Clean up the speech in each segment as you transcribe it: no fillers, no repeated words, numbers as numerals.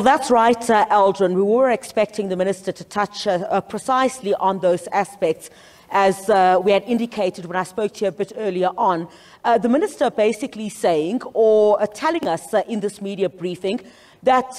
That's right, Eldrin. We were expecting the Minister to touch precisely on those aspects, as we had indicated when I spoke to you a bit earlier on. The Minister basically saying, or telling us in this media briefing, that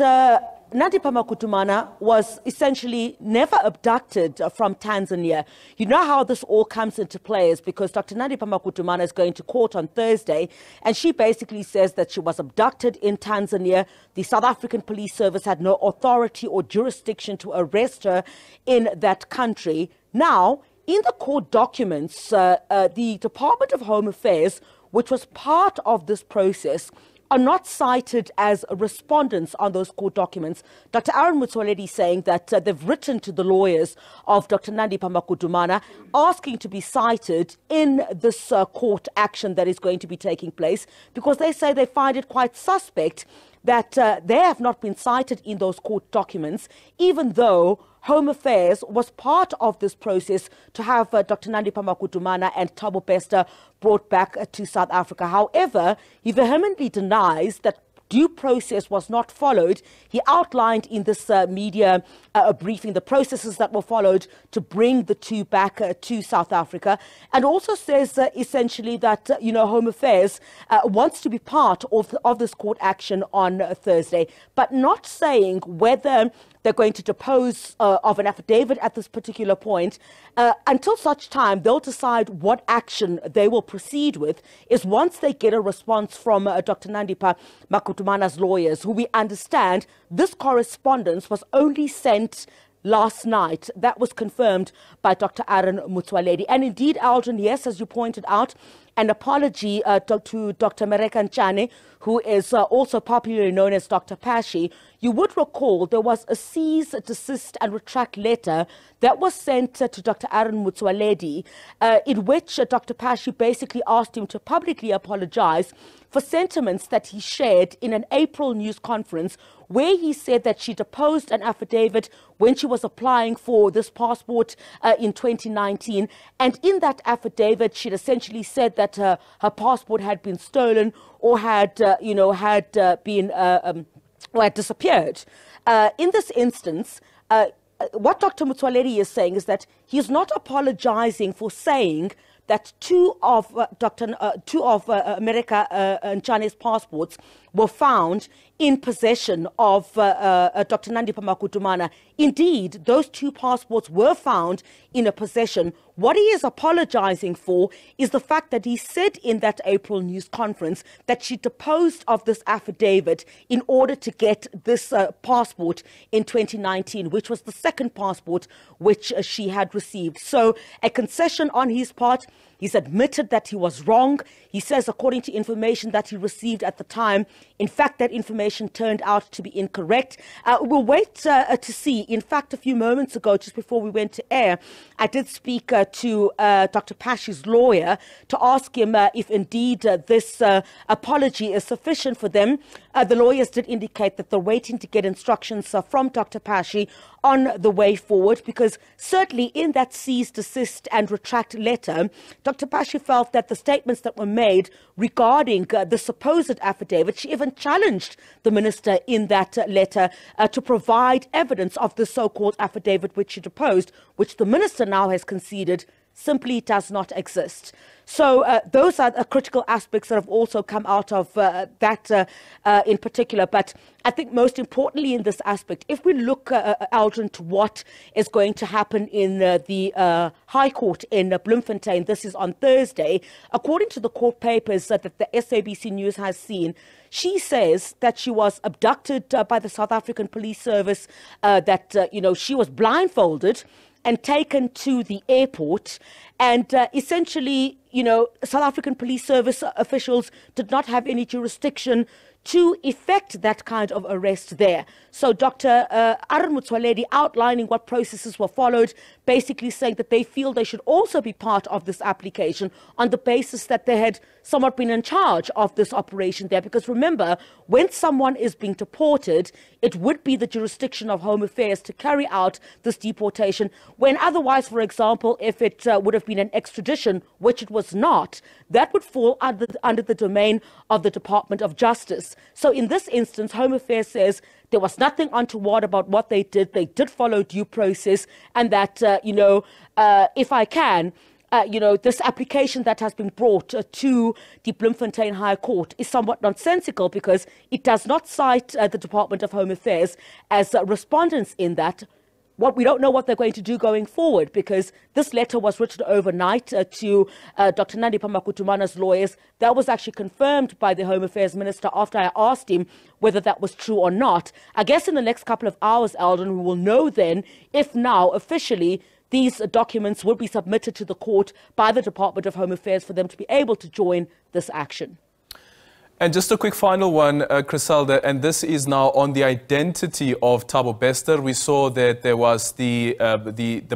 Nandipha Magudumana was essentially never abducted from Tanzania. You know how this all comes into play is because Dr Nandipha Magudumana is going to court on Thursday, and she basically says that she was abducted in Tanzania. The South African Police Service had no authority or jurisdiction to arrest her in that country. Now, in the court documents, the Department of Home Affairs, which was part of this process, are not cited as respondents on those court documents. Dr. Motsoaledi saying that they've written to the lawyers of Dr. Nandipha Magudumana asking to be cited in this court action that is going to be taking place, because they say they find it quite suspect that they have not been cited in those court documents, even though Home Affairs was part of this process to have Dr. Nandipha Magudumana and Thabo Bester brought back to South Africa. However, he vehemently denies that due process was not followed. He outlined in this media briefing the processes that were followed to bring the two back to South Africa, and also says essentially that Home Affairs wants to be part of this court action on Thursday, but not saying whether they're going to depose of an affidavit at this particular point. Until such time, they'll decide what action they will proceed with is once they get a response from Dr. Nandipha Magudumana's lawyers, who we understand this correspondence was only sent last night. That was confirmed by Dr. Motsoaledi. And indeed, Aldrin, yes, as you pointed out, an apology to Dr. Mmereka Ntshani, who is also popularly known as Doctor Pashy. You would recall there was a cease, desist and retract letter that was sent to Dr. Motsoaledi, in which Dr. Pashy basically asked him to publicly apologize for sentiments that he shared in an April news conference, where he said that she deposed an affidavit when she was applying for this passport in 2019. And in that affidavit, she'd essentially said that her passport had been stolen or had disappeared. In this instance, what Dr. Motsoaledi is saying is that he's not apologizing for saying that two of Mmereka Ntshani's passports were found in possession of Dr. Nandipha Magudumana. Indeed, those two passports were found in a possession. What he is apologizing for is the fact that he said in that April news conference that she deposed of this affidavit in order to get this passport in 2019, which was the second passport which she had received. So a concession on his part. He's admitted that he was wrong. He says, according to information that he received at the time, in fact, that information turned out to be incorrect. We'll wait to see. In fact, a few moments ago, just before we went to air, I did speak to Dr. Pashy's lawyer to ask him if indeed this apology is sufficient for them. The lawyers did indicate that they're waiting to get instructions from Dr. Pashy on the way forward, because certainly in that cease, desist and retract letter, Dr. Pashy felt that the statements that were made regarding the supposed affidavit, she even challenged the minister in that letter to provide evidence of the so-called affidavit which she deposed, which the minister now has conceded simply does not exist. So those are the critical aspects that have also come out of that in particular. But I think most importantly in this aspect, if we look, Aldrin, to what is going to happen in the High Court in Bloemfontein, this is on Thursday, according to the court papers that the SABC News has seen, she says that she was abducted by the South African Police Service, that, she was blindfolded and taken to the airport. And essentially, South African Police Service officials did not have any jurisdiction to effect that kind of arrest there. So Dr. Motsoaledi outlining what processes were followed, basically saying that they feel they should also be part of this application on the basis that they had somewhat been in charge of this operation there. Because remember, when someone is being deported, it would be the jurisdiction of Home Affairs to carry out this deportation, when otherwise, for example, if it would have been an extradition, which it was not, that would fall under the domain of the Department of Justice. facts. So in this instance, Home Affairs says there was nothing untoward about what they did. They did follow due process, and that, if I can, this application that has been brought to the Bloemfontein High Court is somewhat nonsensical because it does not cite the Department of Home Affairs as respondents in that. We don't know what they're going to do going forward, because this letter was written overnight to Dr Nandipha Magudumana's lawyers. That was actually confirmed by the Home Affairs Minister after I asked him whether that was true or not. I guess in the next couple of hours, Eldon, we will know then if now officially these documents will be submitted to the court by the Department of Home Affairs for them to be able to join this action. And just a quick final one, Chriselda, and this is now on the identity of Thabo Bester. We saw that there was the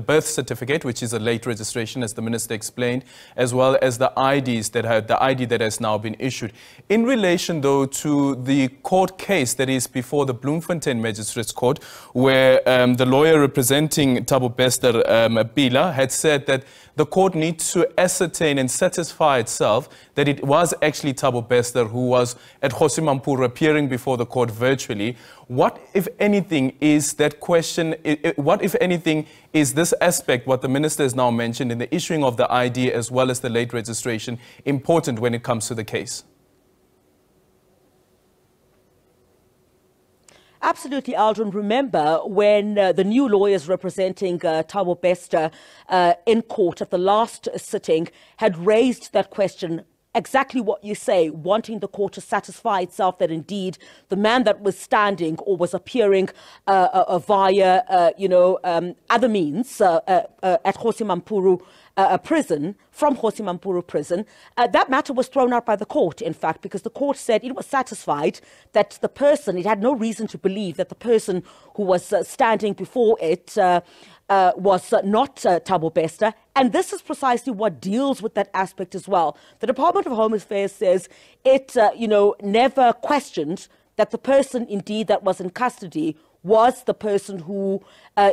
birth certificate, which is a late registration, as the Minister explained, as well as the ID that has now been issued. In relation, though, to the court case that is before the Bloemfontein Magistrates Court, where the lawyer representing Thabo Bester, Bila, had said that the court needs to ascertain and satisfy itself that it was actually Thabo Bester who was at Kgosi Mampuru appearing before the court virtually. What, if anything, is that question? What, if anything, is this aspect, what the Minister has now mentioned in the issuing of the ID as well as the late registration, important when it comes to the case? Absolutely, Aldrin. Remember when the new lawyers representing Thabo Bester in court at the last sitting had raised that question, exactly what you say, wanting the court to satisfy itself that indeed the man that was standing or was appearing via, other means at Kgosi Mampuru prison, from Kgosi Mampuru prison, that matter was thrown out by the court, in fact, because the court said it was satisfied that the person, it had no reason to believe that the person who was standing before it was not Thabo Bester. And this is precisely what deals with that aspect as well. The Department of Home Affairs says it, never questioned that the person indeed that was in custody was the person who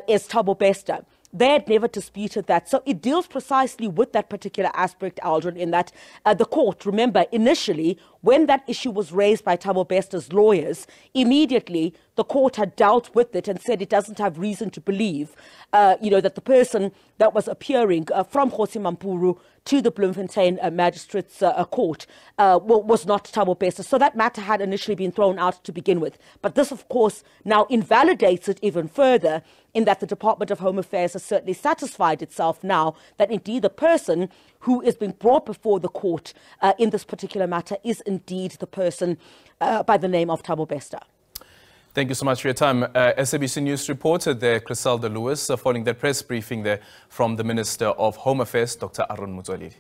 is Thabo Bester. They had never disputed that. So it deals precisely with that particular aspect, Aldrin, in that the court, remember, initially, when that issue was raised by Thabo Bester's lawyers, immediately the court had dealt with it and said it doesn't have reason to believe, that the person that was appearing from Kgosi Mampuru to the Bloemfontein Magistrates Court was not Thabo Bester. So that matter had initially been thrown out to begin with. But this, of course, now invalidates it even further, in that the Department of Home Affairs has certainly satisfied itself now that indeed the person who is being brought before the court in this particular matter is indeed the person by the name of Thabo Bester. Thank you so much for your time. SABC News reporter there, Chriselda Lewis, following that press briefing there from the Minister of Home Affairs, Dr. Motsoaledi.